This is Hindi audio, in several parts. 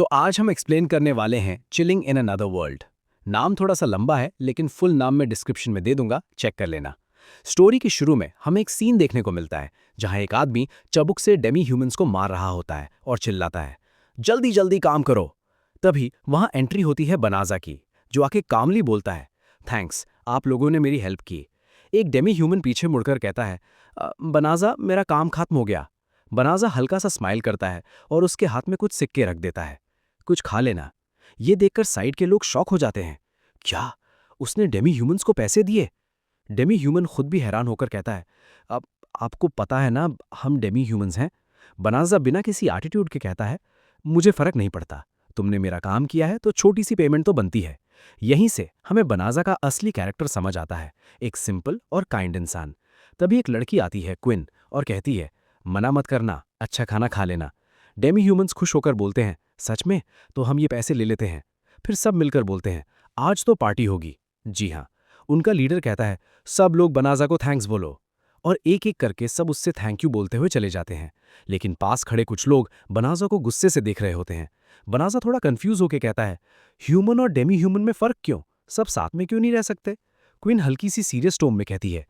तो आज हम एक्सप्लेन करने वाले हैं चिलिंग इन अनदर वर्ल्ड। नाम थोड़ा सा लंबा है लेकिन फुल नाम मैं डिस्क्रिप्शन में दे दूंगा, चेक कर लेना। स्टोरी के शुरू में हमें एक सीन देखने को मिलता है जहां एक आदमी चाबुक से डेमी ह्यूमंस को मार रहा होता है और चिल्लाता है, जल्दी जल्दी काम करो। तभी वहां एंट्री होती है बनाजा की, जो आके कामली बोलता है, थैंक्स, आप लोगों ने मेरी हेल्प की। एक डेमी ह्यूमन पीछे मुड़कर कहता है, बनाजा मेरा काम खत्म हो गया। बनाजा हल्का सा स्माइल करता है और उसके हाथ में कुछ सिक्के रख देता है, कुछ खा लेना। ये देखकर साइड के लोग शॉक हो जाते हैं, क्या उसने डेमी ह्यूमंस को पैसे दिए? डेमी ह्यूमन खुद भी हैरान होकर कहता है, अब आपको पता है ना हम डेमी ह्यूमंस हैं। बनाजा बिना किसी एटीट्यूड के कहता है, मुझे फर्क नहीं पड़ता, तुमने मेरा काम किया है तो छोटी सी पेमेंट तो बनती है। यहीं से हमें बनाजा का असली कैरेक्टर समझ आता है, एक सिंपल और काइंड इंसान। तभी एक लड़की आती है, क्विन, और कहती है, मना मत करना, अच्छा खाना खा लेना। डेमी ह्यूमंस खुश होकर बोलते हैं, सच में? तो हम ये पैसे ले लेते हैं। फिर सब मिलकर बोलते हैं, आज तो पार्टी होगी। जी हाँ। उनका लीडर कहता है, सब लोग बनाजा को थैंक्स बोलो। और एक एक करके सब उससे थैंक यू बोलते हुए चले जाते हैं। लेकिन पास खड़े कुछ लोग बनाजा को गुस्से से देख रहे होते हैं। बनाजा थोड़ा कंफ्यूज होकर कहता है, ह्यूमन और डेमी ह्यूमन में फर्क क्यों? सब साथ में क्यों नहीं रह सकते? क्वीन हल्की सी सीरियस टोन में कहती है,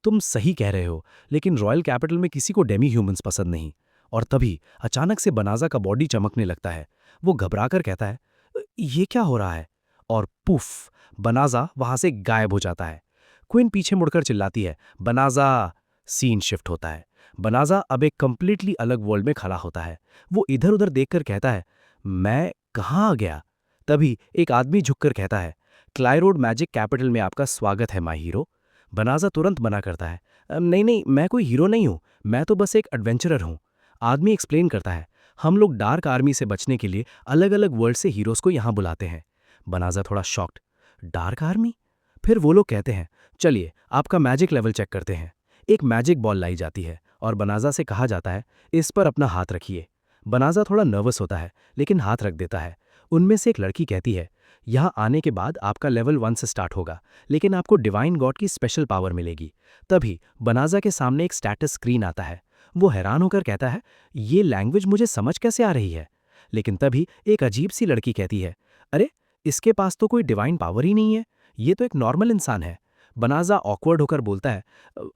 तुम सही कह रहे हो, लेकिन रॉयल कैपिटल में किसी को डेमी ह्यूमंस पसंद नहीं। और तभी अचानक से बनाजा का बॉडी चमकने लगता है। वो घबराकर कहता है, ये क्या हो रहा है? और पुफ, बनाजा वहां से गायब हो जाता है। क्वीन पीछे मुड़कर चिल्लाती है, बनाजा। सीन शिफ्ट होता है। बनाजा अब एक कंप्लीटली अलग वर्ल्ड में खड़ा होता है। वो इधर उधर देखकर कहता है, मैं कहाँ आ गया? तभी एक आदमी झुककर कहता है, क्लाइरोड मैजिक कैपिटल में आपका स्वागत है माय हीरो। बनाजा तुरंत मना करता है, नहीं नहीं, मैं कोई हीरो नहीं हूं, मैं तो बस एक एडवेंचरर हूं। आदमी एक्सप्लेन करता है, हम लोग डार्क आर्मी से बचने के लिए अलग अलग वर्ल्ड से हीरोज को यहां बुलाते हैं। बनाजा थोड़ा शॉक्ड, डार्क आर्मी? फिर वो लोग कहते हैं, चलिए आपका मैजिक लेवल चेक करते हैं। एक मैजिक बॉल लाई जाती है और बनाजा से कहा जाता है, इस पर अपना हाथ रखिए। बनाजा थोड़ा नर्वस होता है लेकिन हाथ रख देता है। उनमें से एक लड़की कहती है, यहाँ आने के बाद आपका लेवल 1 से स्टार्ट होगा, लेकिन आपको डिवाइन गॉड की स्पेशल पावर मिलेगी। तभी बनाजा के सामने एक स्टेटस स्क्रीन आता है। वो हैरान होकर कहता है, ये लैंग्वेज मुझे समझ कैसे आ रही है? लेकिन तभी एक अजीब सी लड़की कहती है, अरे इसके पास तो कोई डिवाइन पावर ही नहीं है, ये तो एक नॉर्मल इंसान है। बनाजा ऑकवर्ड होकर बोलता है,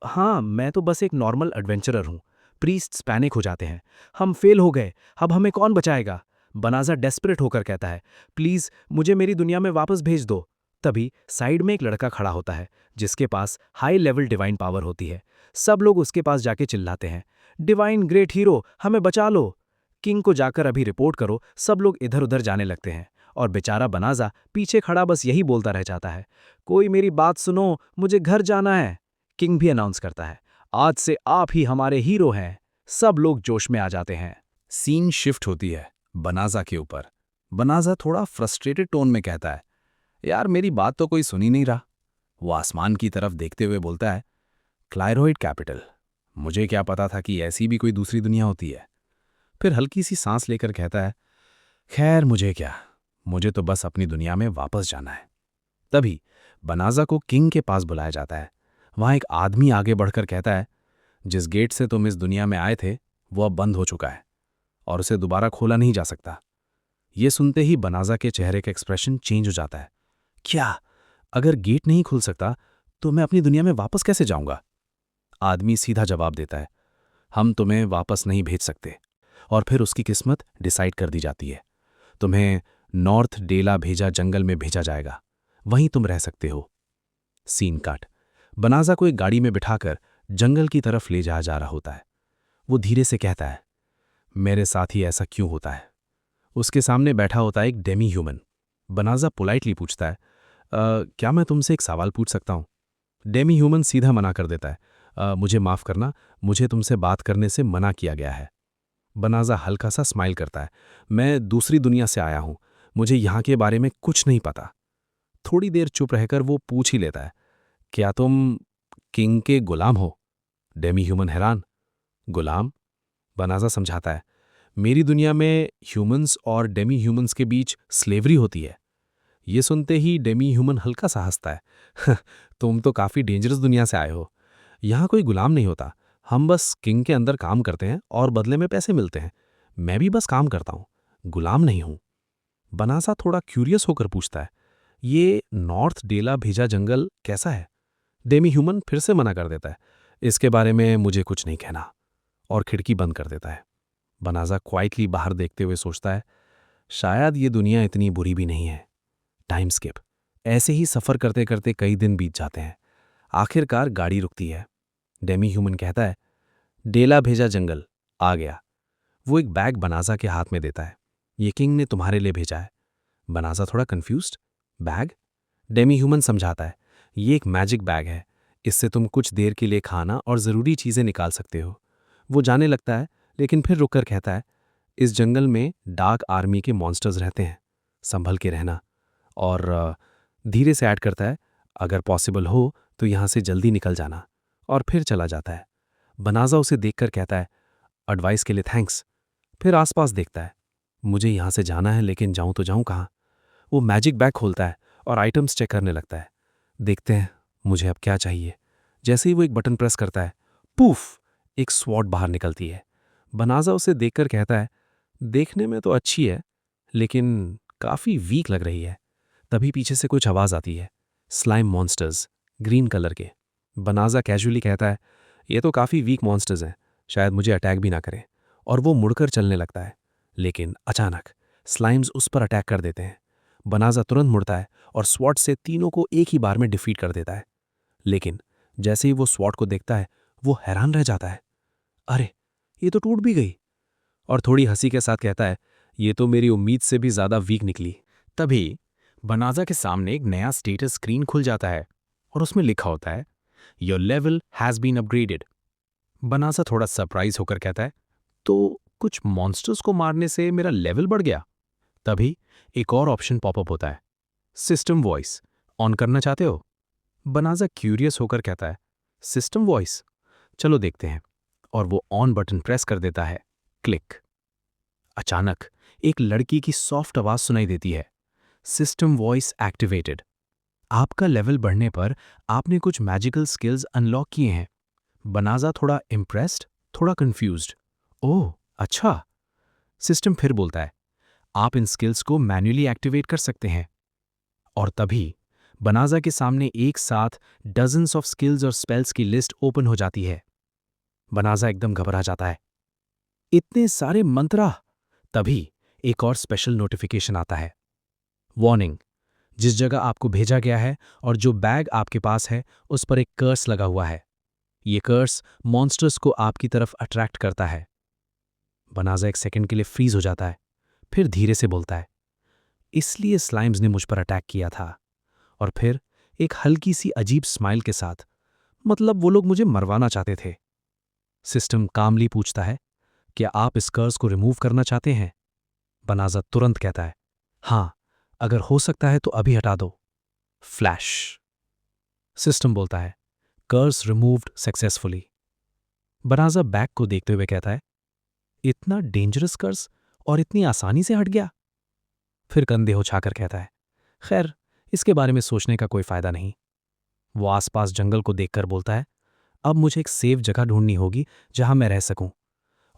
हाँ मैं तो बस एक नॉर्मल एडवेंचरर हूँ। प्रीस्ट्स पैनिक हो जाते हैं, हम फेल हो गए, अब हमें कौन बचाएगा? बनाजा डेस्परेट होकर कहता है, प्लीज मुझे मेरी दुनिया में वापस भेज दो। तभी साइड में एक लड़का खड़ा होता है जिसके पास हाई लेवल डिवाइन पावर होती है। सब लोग उसके पास जाके चिल्लाते हैं, डिवाइन ग्रेट हीरो, हमें बचा लो। किंग को जाकर अभी रिपोर्ट करो। सब लोग इधर उधर जाने लगते हैं और बेचारा बनाजा पीछे खड़ा बस यही बोलता रह जाता है, कोई मेरी बात सुनो, मुझे घर जाना है। किंग भी अनाउंस करता है, आज से आप ही हमारे हीरो हैं। सब लोग जोश में आ जाते हैं। सीन शिफ्ट होती है बनाजा के ऊपर। बनाजा थोड़ा फ्रस्ट्रेटेड टोन में कहता है, यार मेरी बात तो कोई सुन ही नहीं रहा। वो आसमान की तरफ देखते हुए बोलता है, क्लाइरोइड कैपिटल, मुझे क्या पता था कि ऐसी भी कोई दूसरी दुनिया होती है। फिर हल्की सी सांस लेकर कहता है, खैर मुझे क्या, मुझे तो बस अपनी दुनिया में वापस जाना है। तभी बनाजा को किंग के पास बुलाया जाता है। वहां एक आदमी आगे बढ़कर कहता है, जिस गेट से तुम इस दुनिया में आए थे वो अब बंद हो चुका है और उसे दोबारा खोला नहीं जा सकता। ये सुनते ही बनाजा के चेहरे का एक्सप्रेशन चेंज हो जाता है। क्या? अगर गेट नहीं खुल सकता तो मैं अपनी दुनिया में वापस कैसे जाऊंगा? आदमी सीधा जवाब देता है, हम तुम्हें वापस नहीं भेज सकते। और फिर उसकी किस्मत डिसाइड कर दी जाती है। तुम्हें नॉर्थ डेला भेजा जंगल में भेजा जाएगा, वहीं तुम रह सकते हो। सीन काट। बनाजा को एक गाड़ी में बिठाकर जंगल की तरफ ले जाया जा रहा होता है। वो धीरे से कहता है, मेरे साथ ही ऐसा क्यों होता है? उसके सामने बैठा होता है एक डेमी ह्यूमन। बनाजा पोलाइटली पूछता है, क्या मैं तुमसे एक सवाल पूछ सकता हूं? डेमी ह्यूमन सीधा मना कर देता है, मुझे माफ करना, मुझे तुमसे बात करने से मना किया गया है। बनाजा हल्का सा स्माइल करता है, मैं दूसरी दुनिया से आया हूं, मुझे यहां के बारे में कुछ नहीं पता। थोड़ी देर चुप रहकर वो पूछ ही लेता है, क्या तुम किंग के गुलाम हो? डेमी ह्यूमन हैरान, गुलाम? बनाजा समझाता है, मेरी दुनिया में ह्यूमंस और डेमी ह्यूमंस के बीच स्लेवरी होती है। ये सुनते ही डेमी ह्यूमन हल्का सा हंसता है, तुम तो काफी डेंजरस दुनिया से आए हो। यहाँ कोई गुलाम नहीं होता, हम बस किंग के अंदर काम करते हैं और बदले में पैसे मिलते हैं। मैं भी बस काम करता हूँ, गुलाम नहीं हूं। बनासा थोड़ा क्यूरियस होकर पूछता है, ये नॉर्थ डेला भेजा जंगल कैसा है? डेमी ह्यूमन फिर से मना कर देता है, इसके बारे में मुझे कुछ नहीं कहना, और खिड़की बंद कर देता है। बनाजा क्वाइटली बाहर देखते हुए सोचता है, शायद ये दुनिया इतनी बुरी भी नहीं है। Time skip. ऐसे ही सफ़र करते करते कई दिन बीत जाते हैं। आखिरकार गाड़ी रुकती है। डेमी ह्यूमन कहता है, डेला भेजा जंगल आ गया। वो एक बैग बनाजा के हाथ में देता है। ये किंग ने तुम्हारे लिए भेजा है। बनाजा थोड़ा कंफ्यूज्ड, बैग? डेमी ह्यूमन समझाता है, ये एक मैजिक बैग है, इससे तुम कुछ देर के लिए खाना और ज़रूरी चीज़ें निकाल सकते हो। वो जाने लगता है, लेकिन फिर रुककर कहता है, इस जंगल में डार्क आर्मी के मॉन्स्टर्स रहते हैं, संभल के रहना। और धीरे से ऐड करता है, अगर पॉसिबल हो तो यहाँ से जल्दी निकल जाना। और फिर चला जाता है। बनाजा उसे देखकर कहता है, एडवाइस के लिए थैंक्स। फिर आसपास देखता है, मुझे यहाँ से जाना है, लेकिन जाऊँ तो जाऊँ कहाँ? वो मैजिक बैग खोलता है और आइटम्स चेक करने लगता है। देखते हैं मुझे अब क्या चाहिए। जैसे ही वो एक बटन प्रेस करता है, पूफ, एक स्वॉर्ड बाहर निकलती है। बनाजा उसे देखकर कहता है, देखने में तो अच्छी है, लेकिन काफ़ी वीक लग रही है। तभी पीछे से कुछ आवाज़ आती है, स्लाइम मॉन्स्टर्स, ग्रीन कलर के। बनाजा कैजुअली कहता है, ये तो काफ़ी वीक मॉन्स्टर्स हैं, शायद मुझे अटैक भी ना करें। और वो मुड़कर चलने लगता है, लेकिन अचानक स्लाइम्स उस पर अटैक कर देते हैं। बनाजा तुरंत मुड़ता है और स्वॉर्ड से तीनों को एक ही बार में डिफीट कर देता है। लेकिन जैसे ही वो स्वॉर्ड को देखता है, वो हैरान रह जाता है, अरे ये तो टूट भी गई। और थोड़ी हंसी के साथ कहता है, ये तो मेरी उम्मीद से भी ज़्यादा वीक निकली। तभी बनाजा के सामने एक नया स्टेटस स्क्रीन खुल जाता है और उसमें लिखा होता है, your level has been upgraded. बनाजा थोड़ा सरप्राइज होकर कहता है, तो कुछ मॉन्स्टर्स को मारने से मेरा लेवल बढ़ गया? तभी एक और ऑप्शन पॉपअप होता है, सिस्टम वॉइस, ऑन करना चाहते हो? बनाजा क्यूरियस होकर कहता है, सिस्टम वॉइस, चलो देखते हैं। और वो ऑन बटन प्रेस कर देता है। क्लिक। अचानक एक लड़की की सॉफ्ट आवाज सुनाई देती है, सिस्टम वॉइस एक्टिवेटेड। आपका लेवल बढ़ने पर आपने कुछ मैजिकल स्किल्स अनलॉक किए हैं। बनाजा थोड़ा इम्प्रेस्ड, थोड़ा कंफ्यूज्ड। ओह अच्छा। सिस्टम फिर बोलता है, आप इन स्किल्स को मैन्युअली एक्टिवेट कर सकते हैं। और तभी बनाजा के सामने एक साथ डजन्स ऑफ स्किल्स और स्पेल्स की लिस्ट ओपन हो जाती है। बनाजा एकदम घबरा जाता है, इतने सारे मंत्रा। तभी एक और स्पेशल नोटिफिकेशन आता है, वार्निंग, जिस जगह आपको भेजा गया है और जो बैग आपके पास है उस पर एक कर्स लगा हुआ है। ये कर्स मॉन्स्टर्स को आपकी तरफ अट्रैक्ट करता है। बनाजा एक सेकंड के लिए फ्रीज हो जाता है, फिर धीरे से बोलता है, इसलिए स्लाइम्स ने मुझ पर अटैक किया था। और फिर एक हल्की सी अजीब स्माइल के साथ, मतलब वो लोग मुझे मरवाना चाहते थे। सिस्टम कामली पूछता है, क्या आप इस कर्स को रिमूव करना चाहते हैं? बनाजा तुरंत कहता है, हाँ, अगर हो सकता है तो अभी हटा दो। फ्लैश। सिस्टम बोलता है, कर्स रिमूव्ड सक्सेसफुली। बनाजा बैग को देखते हुए कहता है, इतना डेंजरस कर्स और इतनी आसानी से हट गया? फिर कंधे उछाकर कहता है, खैर, इसके बारे में सोचने का कोई फायदा नहीं। वो आसपास जंगल को देखकर बोलता है, अब मुझे एक सेफ जगह ढूंढनी होगी जहां मैं रह सकूं।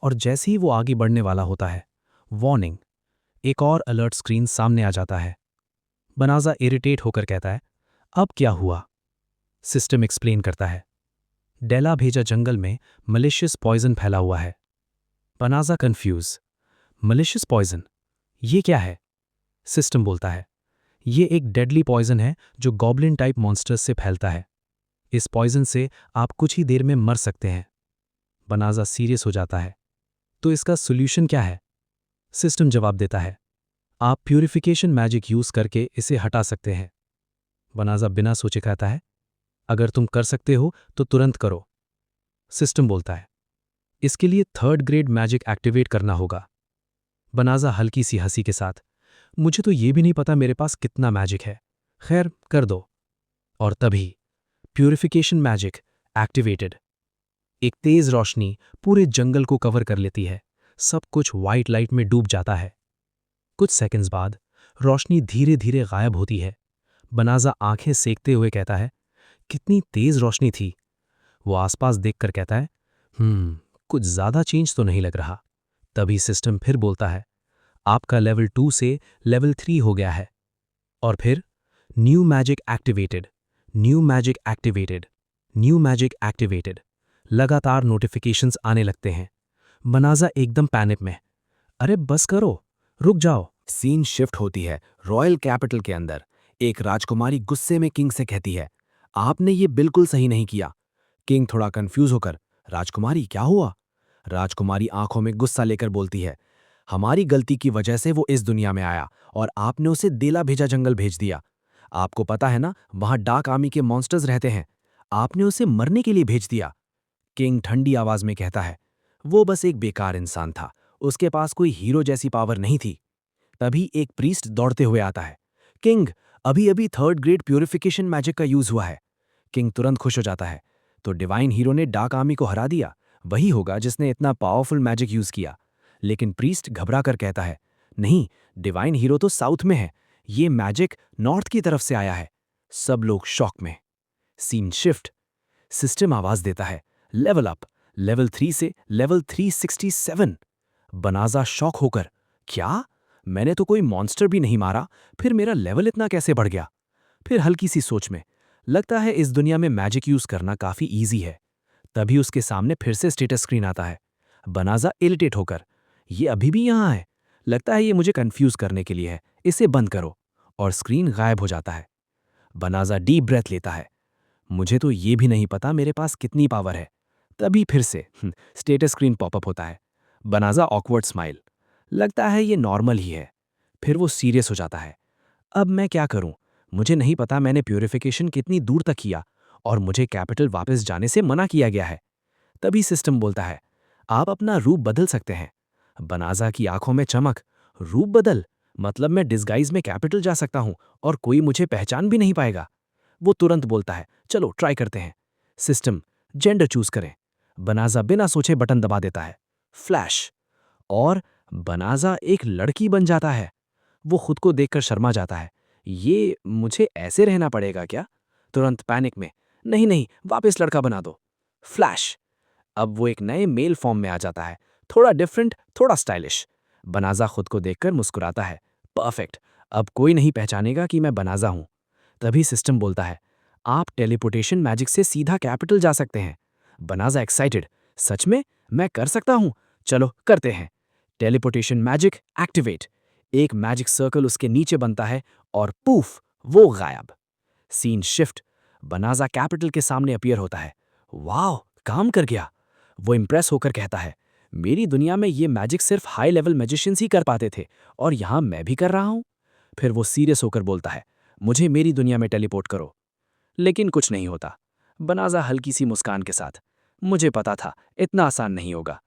और जैसे ही वो आगे बढ़ने वाला होता है, वार्निंग, एक और अलर्ट स्क्रीन सामने आ जाता है। बनाजा इरिटेट होकर कहता है, अब क्या हुआ? सिस्टम एक्सप्लेन करता है, डेला भेजा जंगल में मलिशियस पॉइजन फैला हुआ है। बनाजा कंफ्यूज, मलिशियस पॉइजन, ये क्या है? सिस्टम बोलता है, ये एक डेडली पॉइजन है जो गॉब्लिन टाइप मॉन्स्टर्स से फैलता है। इस पॉइजन से आप कुछ ही देर में मर सकते हैं। बनाजा सीरियस हो जाता है, तो इसका सोल्यूशन क्या है? सिस्टम जवाब देता है, आप प्यूरिफिकेशन मैजिक यूज करके इसे हटा सकते हैं। बनाजा बिना सोचे कहता है, अगर तुम कर सकते हो तो तुरंत करो। सिस्टम बोलता है, इसके लिए 3rd ग्रेड मैजिक एक्टिवेट करना होगा। बनाजा हल्की सी हंसी के साथ, मुझे तो ये भी नहीं पता मेरे पास कितना मैजिक है, खैर कर दो। और तभी प्यूरिफिकेशन मैजिक एक्टिवेटेड। एक तेज रोशनी पूरे जंगल को कवर कर लेती है, सब कुछ व्हाइट लाइट में डूब जाता है। कुछ सेकंड्स बाद रोशनी धीरे धीरे गायब होती है। बनाजा आंखें सेकते हुए कहता है, कितनी तेज रोशनी थी। वो आसपास देखकर कहता है, कुछ ज्यादा चेंज तो नहीं लग रहा। तभी सिस्टम फिर बोलता है, आपका लेवल 2 से लेवल 3 हो गया है। और फिर new magic activated, new magic activated, new magic activated. लगातार नोटिफिकेशंस आने लगते हैं। बनाजा एकदम पैनिक में। अरे बस करो, रुक जाओ। सीन शिफ्ट होती है रॉयल कैपिटल के अंदर। एक राजकुमारी गुस्से में किंग से कहती है, आपने ये बिल्कुल सही नहीं किया। किंग थोड़ा कंफ्यूज होकर, राजकुमारी क्या हुआ? राजकुमारी आंखों में गुस्सा लेकर बोलती है, हमारी गलती की वजह से वो इस दुनिया में आया और आपने उसे देला भेजा जंगल भेज दिया। आपको पता है ना, वहां डार्क आर्मी के मॉन्स्टर्स रहते हैं। आपने उसे मरने के लिए भेज दिया। किंग ठंडी आवाज में कहता है, वो बस एक बेकार इंसान था, उसके पास कोई हीरो जैसी पावर नहीं थी। तभी एक प्रीस्ट दौड़ते हुए आता है। किंग, अभी अभी 3rd ग्रेड प्यूरिफिकेशन मैजिक का यूज हुआ है। किंग तुरंत खुश हो जाता है। तो डिवाइन हीरो ने डार्क आर्मी को हरा दिया, वही होगा जिसने इतना पावरफुल मैजिक यूज किया। लेकिन प्रीस्ट घबरा कर कहता है, नहीं, डिवाइन हीरो तो साउथ में है, ये मैजिक नॉर्थ की तरफ से आया है। सब लोग शॉक में। Scene shift. सिस्टम आवाज देता है, लेवल अप, लेवल 3 से लेवल 367। बनाजा शॉक होकर, क्या? मैंने तो कोई मॉन्स्टर भी नहीं मारा, फिर मेरा लेवल इतना कैसे बढ़ गया? फिर हल्की सी सोच में, लगता है इस दुनिया में मैजिक यूज करना काफी ईजी है। तभी उसके सामने फिर से स्टेटस स्क्रीन आता है। बनाजा इरिटेट होकर, ये अभी भी यहां है, लगता है ये मुझे कंफ्यूज करने के लिए है, इसे बंद करो। और स्क्रीन गायब हो जाता है। बनाजा डीप ब्रेथ लेता है, मुझे तो ये भी नहीं पता मेरे पास कितनी पावर है। तभी फिर से स्टेटस स्क्रीन पॉपअप होता है। बनाजा ऑकवर्ड स्माइल, लगता है ये नॉर्मल ही है। फिर वो सीरियस हो जाता है। अब मैं क्या करूं? मुझे नहीं पता मैंने प्यूरिफिकेशन कितनी दूर तक किया और मुझे कैपिटल वापस जाने से मना किया गया है। तभी सिस्टम बोलता है, आप अपना रूप बदल सकते हैं। बनाजा की आंखों में चमक, रूप बदल? मतलब मैं डिस्गाइज में कैपिटल जा सकता हूं और कोई मुझे पहचान भी नहीं पाएगा। वो तुरंत बोलता है, चलो ट्राई करते हैं। सिस्टम, जेंडर चूज करें। बनाजा बिना सोचे बटन दबा देता है। फ्लैश। और बनाजा एक लड़की बन जाता है। वो खुद को देखकर शर्मा जाता है। ये मुझे ऐसे रहना पड़ेगा क्या? तुरंत पैनिक में, नहीं नहीं, वापस लड़का बना दो। फ्लैश। अब वो एक नए मेल फॉर्म में आ जाता है, थोड़ा डिफरेंट, थोड़ा स्टाइलिश। बनाजा खुद को देखकर मुस्कुराता है। परफेक्ट, अब कोई नहीं पहचानेगा कि मैं बनाजा हूं। तभी सिस्टम बोलता है, आप टेलीपोर्टेशन मैजिक से सीधा कैपिटल जा सकते हैं। बनाजा एक्साइटेड, सच में? मैं कर सकता हूं? चलो करते हैं। Teleportation magic activate. एक मैजिक सर्कल उसके नीचे बनता है और पूफ, वो गायब। Scene shift. बनाजा कैपिटल के सामने अपीयर होता है। वाह, काम कर गया। वो इंप्रेस होकर कहता है, मेरी दुनिया में ये मैजिक सिर्फ हाई लेवल मैजिशियंस ही कर पाते थे और यहां मैं भी कर रहा हूं। फिर वो सीरियस होकर बोलता है, मुझे मेरी दुनिया में टेलीपोर्ट करो। लेकिन कुछ नहीं होता। बनाजा हल्की सी मुस्कान के साथ, मुझे पता था इतना आसान नहीं होगा।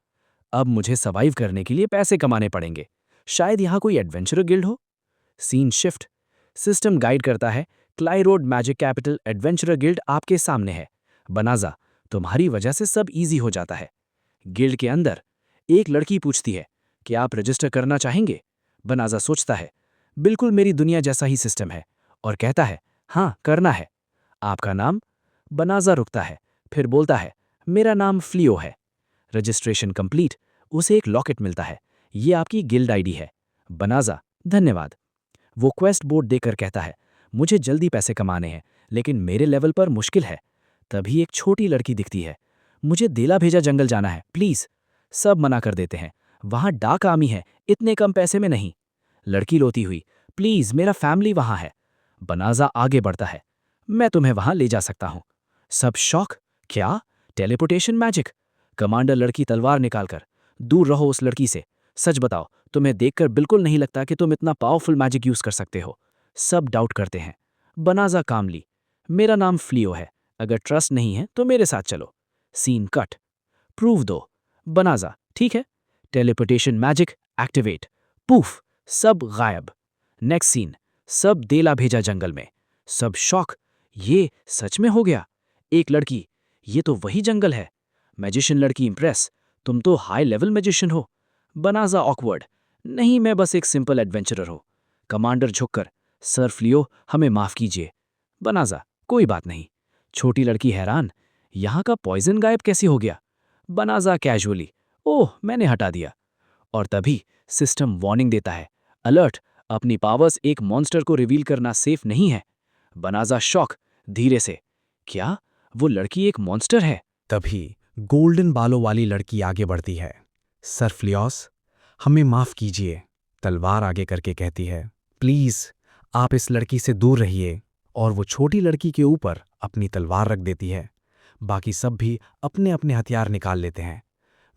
अब मुझे सर्वाइव करने के लिए पैसे कमाने पड़ेंगे। शायद यहां कोई एडवेंचरर गिल्ड हो। Scene shift. सिस्टम गाइड करता है, क्लाई road magic capital adventurer guild आपके सामने है। बनाजा, तुम्हारी वजह से सब इजी हो जाता है। गिल्ड के अंदर एक लड़की पूछती है, क्या आप रजिस्टर करना चाहेंगे? बनाजा सोचता है, बिल्कुल मेरी दुनिया जैसा ही सिस्टम है, और कहता है, हाँ करना है। आपका नाम? बनाजा रुकता है, फिर बोलता है, मेरा नाम फ्लियो है। Registration complete. उसे एक लॉकेट मिलता है, ये आपकी गिल्ड आईडी है। बनाजा, धन्यवाद। वो क्वेस्ट बोर्ड देकर कहता है, मुझे जल्दी पैसे कमाने हैं, लेकिन मेरे लेवल पर मुश्किल है। तभी एक छोटी लड़की दिखती है, मुझे देला भेजा जंगल जाना है, प्लीज। सब मना कर देते हैं, वहां डाक आर्मी है, इतने कम पैसे में नहीं। लड़की रोती हुई, प्लीज मेरा फैमिली वहां है। बनाजा आगे बढ़ता है, मैं तुम्हें वहां ले जा सकता हूं। सब शॉक, क्या? Teleportation magic? कमांडर लड़की तलवार निकालकर, दूर रहो उस लड़की से। सच बताओ, तुम्हें देखकर बिल्कुल नहीं लगता कि तुम इतना पावरफुल मैजिक यूज कर सकते हो। सब डाउट करते हैं। बनाजा कामली, मेरा नाम फ्लियो है, अगर ट्रस्ट नहीं है तो मेरे साथ चलो। Scene cut. प्रूव दो। बनाजा, ठीक है। Teleportation magic activate. पूफ, सब गायब। नेक्स्ट सीन, सब देला भेजा जंगल में। सब शॉक, ये सच में हो गया। एक लड़की, ये तो वही जंगल है। मैजिशियन लड़की इंप्रेस, तुम तो हाई लेवल मैजिशियन हो। बनाजा ऑकवर्ड, नहीं मैं बस एक सिंपल एडवेंचरर हो। कमांडर झुककर, सर फ्लियो हमें माफ कीजिए। बनाजा, कोई बात नहीं। छोटी लड़की हैरान, यहां का पॉइजन गायब कैसे हो गया? बनाजा कैजुअली, ओह मैंने हटा दिया। और तभी सिस्टम वार्निंग देता है, अलर्ट, अपनी पावर्स एक मॉन्स्टर को रिवील करना सेफ नहीं है। बनाजा शॉक, धीरे से, क्या वो लड़की एक मॉन्स्टर है? तभी गोल्डन बालों वाली लड़की आगे बढ़ती है। सर फ्लियोस, हमें माफ कीजिए, तलवार आगे करके कहती है। प्लीज आप इस लड़की से दूर रहिए। और वो छोटी लड़की के ऊपर अपनी तलवार रख देती है। बाकी सब भी अपने अपने हथियार निकाल लेते हैं।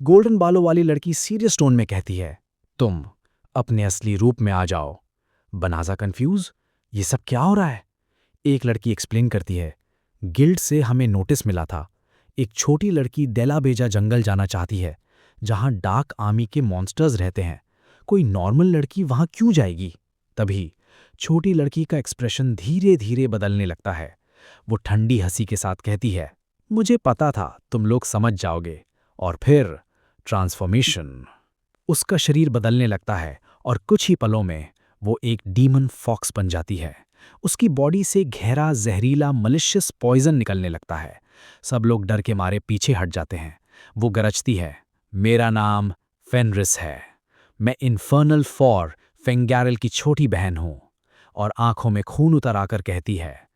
गोल्डन बालों वाली लड़की सीरियस टोन में कहती है, तुम अपने असली रूप में आ जाओ। बनाजा कंफ्यूज, ये सब क्या हो रहा है? एक लड़की एक्सप्लेन करती है, गिल्ड से हमें नोटिस मिला था, एक छोटी लड़की डेलाबेजा जंगल जाना चाहती है, जहां डार्क आर्मी के मॉन्स्टर्स रहते हैं। कोई नॉर्मल लड़की वहां क्यों जाएगी? तभी छोटी लड़की का एक्सप्रेशन धीरे धीरे बदलने लगता है। वो ठंडी हंसी के साथ कहती है, मुझे पता था तुम लोग समझ जाओगे। और फिर ट्रांसफॉर्मेशन। उसका शरीर बदलने लगता है और कुछ ही पलों में वो एक डीमन फॉक्स बन जाती है। उसकी बॉडी से गहरा जहरीला मलिशियस पॉइजन निकलने लगता है। सब लोग डर के मारे पीछे हट जाते हैं। वो गरजती है, मेरा नाम फेनरिस है। मैं इन्फर्नल फॉर फेंगैरल की छोटी बहन हूं। और आंखों में खून उतर आकर कहती है,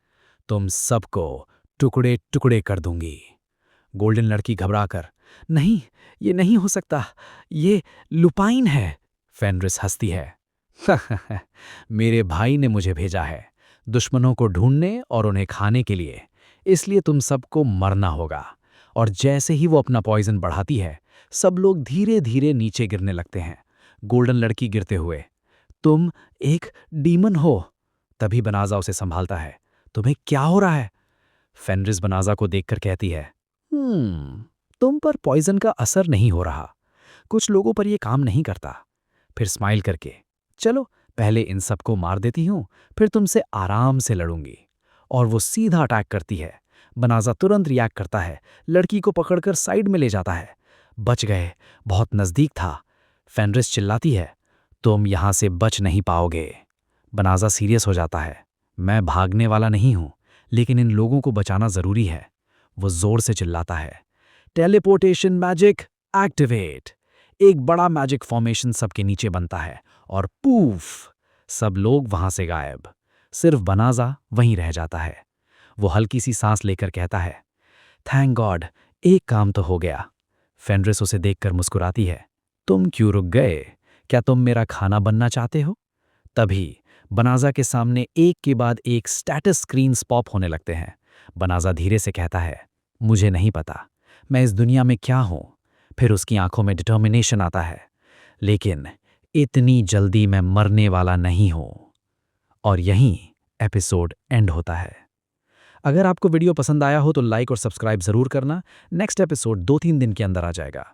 तुम सबको टुकड़े टुकड़े कर दूंगी। गोल्डन लड़की घबराकर, नहीं, ये नहीं हो सकता, ये लुपाइन है। फेनरिस हंसती है, मेरे भाई ने मुझे भेजा है दुश्मनों को ढूंढने और उन्हें खाने के लिए, इसलिए तुम सबको मरना होगा। और जैसे ही वो अपना पॉइजन बढ़ाती है, सब लोग धीरे धीरे नीचे गिरने लगते हैं। गोल्डन लड़की गिरते हुए, तुम एक डीमन हो। तभी बनाजा उसे संभालता है, तुम्हें क्या हो रहा है? फेनरिस बनाजा को देखकर कहती है, तुम पर पॉइजन का असर नहीं हो रहा, कुछ लोगों पर यह काम नहीं करता। फिर स्माइल करके, चलो पहले इन सबको मार देती हूं, फिर तुमसे आराम से लड़ूंगी। और वो सीधा अटैक करती है। बनाजा तुरंत रिएक्ट करता है, लड़की को पकड़कर साइड में ले जाता है। बच गए, बहुत नजदीक था। फेनरिस चिल्लाती है, तुम यहां से बच नहीं पाओगे। बनाजा सीरियस हो जाता है, मैं भागने वाला नहीं हूं, लेकिन इन लोगों को बचाना जरूरी है। वो जोर से चिल्लाता है, टेलीपोर्टेशन मैजिक एक्टिवेट। एक बड़ा मैजिक फॉर्मेशन सबके नीचे बनता है और पूफ, सब लोग वहां से गायब। सिर्फ बनाजा वहीं रह जाता है। वो हल्की सी सांस लेकर कहता है, थैंक गॉड, एक काम तो हो गया। फेनरिस उसे देखकर मुस्कुराती है, तुम क्यों रुक गए? क्या तुम मेरा खाना बनना चाहते हो? तभी बनाजा के सामने एक के बाद एक स्टेटस स्क्रीन्स पॉप होने लगते हैं। बनाजा धीरे से कहता है, मुझे नहीं पता मैं इस दुनिया में क्या हूं। फिर उसकी आंखों में डिटर्मिनेशन आता है, लेकिन इतनी जल्दी मैं मरने वाला नहीं हूं। और यहीं एपिसोड एंड होता है। अगर आपको वीडियो पसंद आया हो तो लाइक और सब्सक्राइब जरूर करना। नेक्स्ट एपिसोड 2-3 दिन के अंदर आ जाएगा।